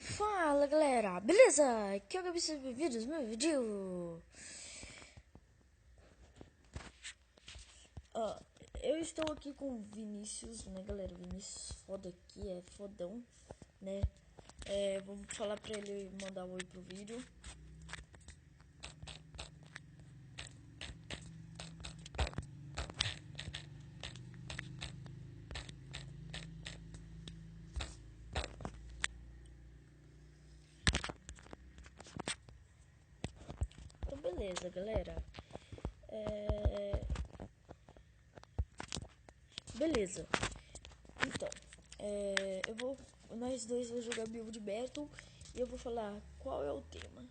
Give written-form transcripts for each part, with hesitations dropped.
Fala galera, beleza? Aqui é o Gabi, bem-vindos ao meu vídeo. Ó, eu estou aqui com o Vinícius, né galera? Vinícius foda aqui, é fodão, né? Vou falar pra ele mandar um oi pro vídeo. Então beleza galera. Beleza. Então, nós dois vamos jogar Build Battle e eu vou falar qual é o tema.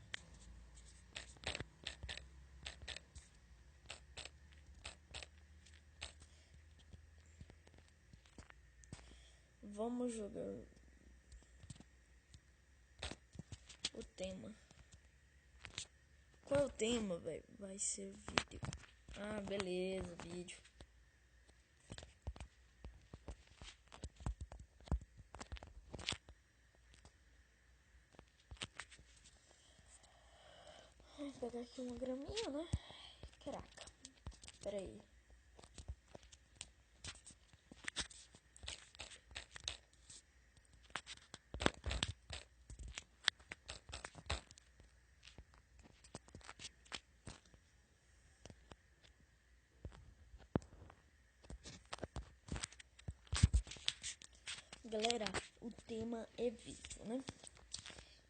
Vamos jogar o tema. Qual é o tema, velho? Vai ser vídeo. Ah, beleza, vídeo. Vou pegar aqui uma graminha, né? Caraca. Pera aí. Galera, o tema é vídeo, né?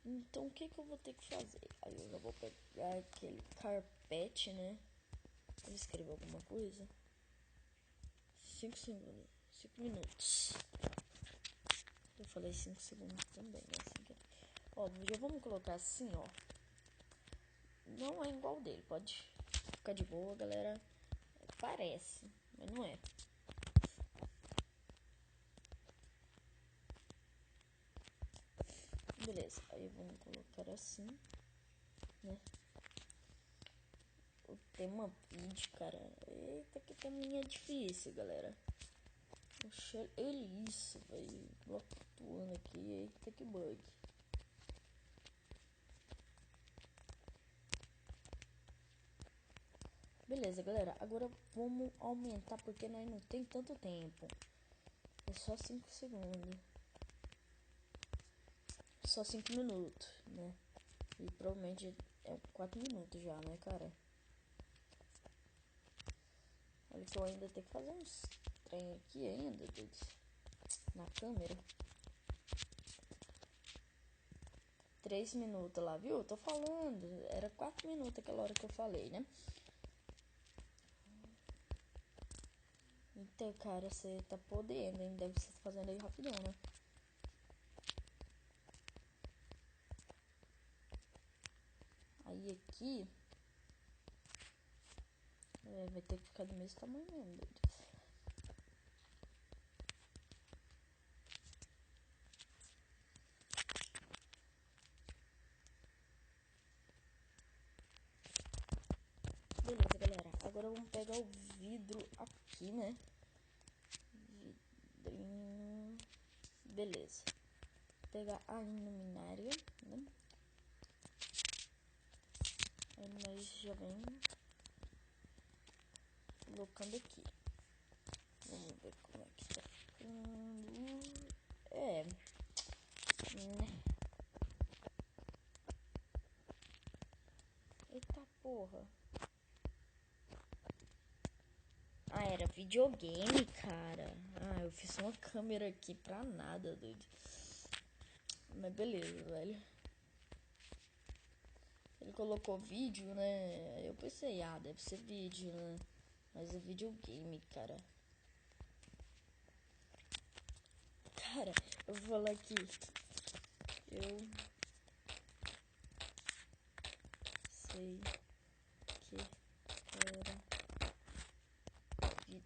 Então, o que eu vou ter que fazer? Aí eu já vou pegar aquele carpete, né? Vou escrever alguma coisa. 5 segundos. 5 minutos. Eu falei 5 segundos também, né? Assim que... Ó, já vamos colocar assim, ó. Não é igual dele, pode ficar de boa, galera. Parece, mas não é. Beleza, aí vamos colocar assim, né? O tema vídeo, cara. Eita, que teminha difícil, galera. Oxe, ele isso, velho. Bloco pulando aqui. Eita, que bug. Beleza, galera. Agora vamos aumentar porque nós não tem tanto tempo. É só 5 segundos. Só 5 minutos, né? E provavelmente é 4 minutos já, né, cara? Olha que eu ainda tenho que fazer uns trem aqui ainda, dude. Na câmera. 3 minutos lá, viu? Tô falando. Era 4 minutos aquela hora que eu falei, né? Então, cara, você tá podendo, hein? Deve ser fazendo aí rapidão, né? Aí aqui... vai ter que ficar do mesmo tamanho mesmo, doido. Beleza, galera. Agora vamos pegar o vidro aqui, né? Vidrinho... Beleza. Vou pegar a luminária, né? Aí nós já vem colocando aqui. Vamos ver como é que tá ficando. Né? Eita porra. Ah, era videogame, cara. Ah, eu fiz uma câmera aqui pra nada, doido. Mas beleza, velho. Ele colocou vídeo, né? Eu pensei, deve ser vídeo, né? Mas é videogame, cara. Cara, eu vou falar aqui. Eu sei que era vídeo.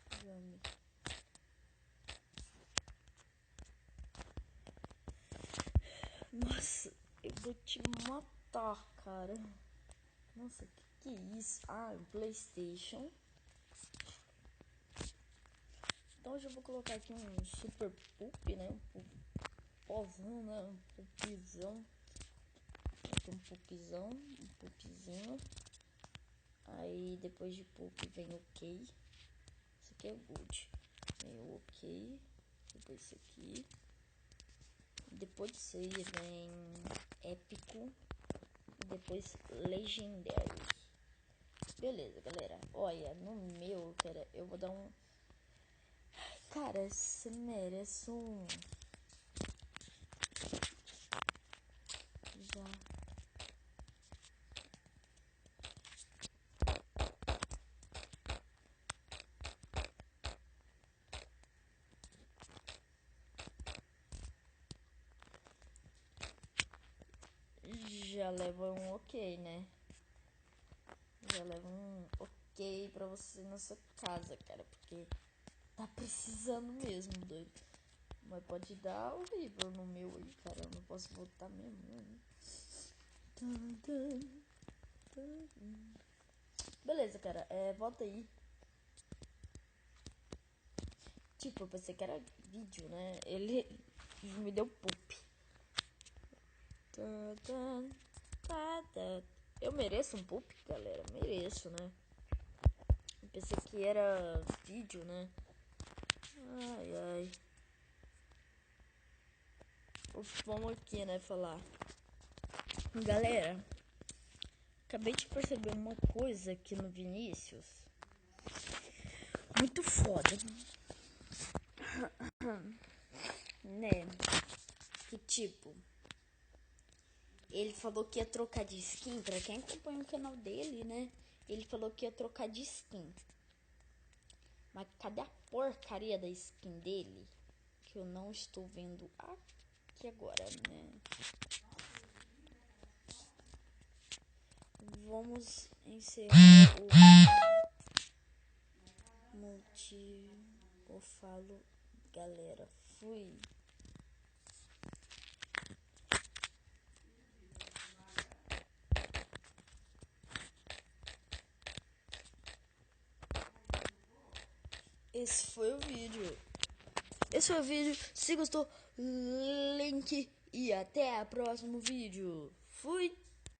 Videogame. Nossa, eu vou te matar, cara. Nossa, que Que isso? Ah, um PlayStation. Então eu já vou colocar aqui um super poop, né? Um pozão, né? Um poopzão. Aqui um poopzinho. Aí depois de poop vem ok. Isso aqui é good. Vem o ok. Depois isso aqui. Depois disso aí vem épico. E depois legendary. Beleza, galera. Olha, no meu, cara, eu vou dar um... Cara, você merece um... Já... Já leva um ok, né? Já leva um ok pra você na sua casa, cara. Porque tá precisando mesmo, doido. Mas pode dar horrível no meu aí, cara. Eu não posso voltar mesmo, né? Beleza, cara. Volta aí. Tipo, eu pensei que era vídeo, né? Ele me deu poop. Eu mereço um poop, galera. Mereço, né? Eu pensei que era vídeo, né? Ai, ai. Vamos aqui, né? Falar. Galera, acabei de perceber uma coisa aqui no Vinícius. Muito foda. Né? Que tipo... Ele falou que ia trocar de skin. Pra quem acompanha o canal dele, né? Ele falou que ia trocar de skin. Mas cadê a porcaria da skin dele? Que eu não estou vendo aqui agora, né? Vamos encerrar o multi... Eu falo, galera, fui. Esse foi o vídeo. Se gostou, link e até o próximo vídeo. Fui!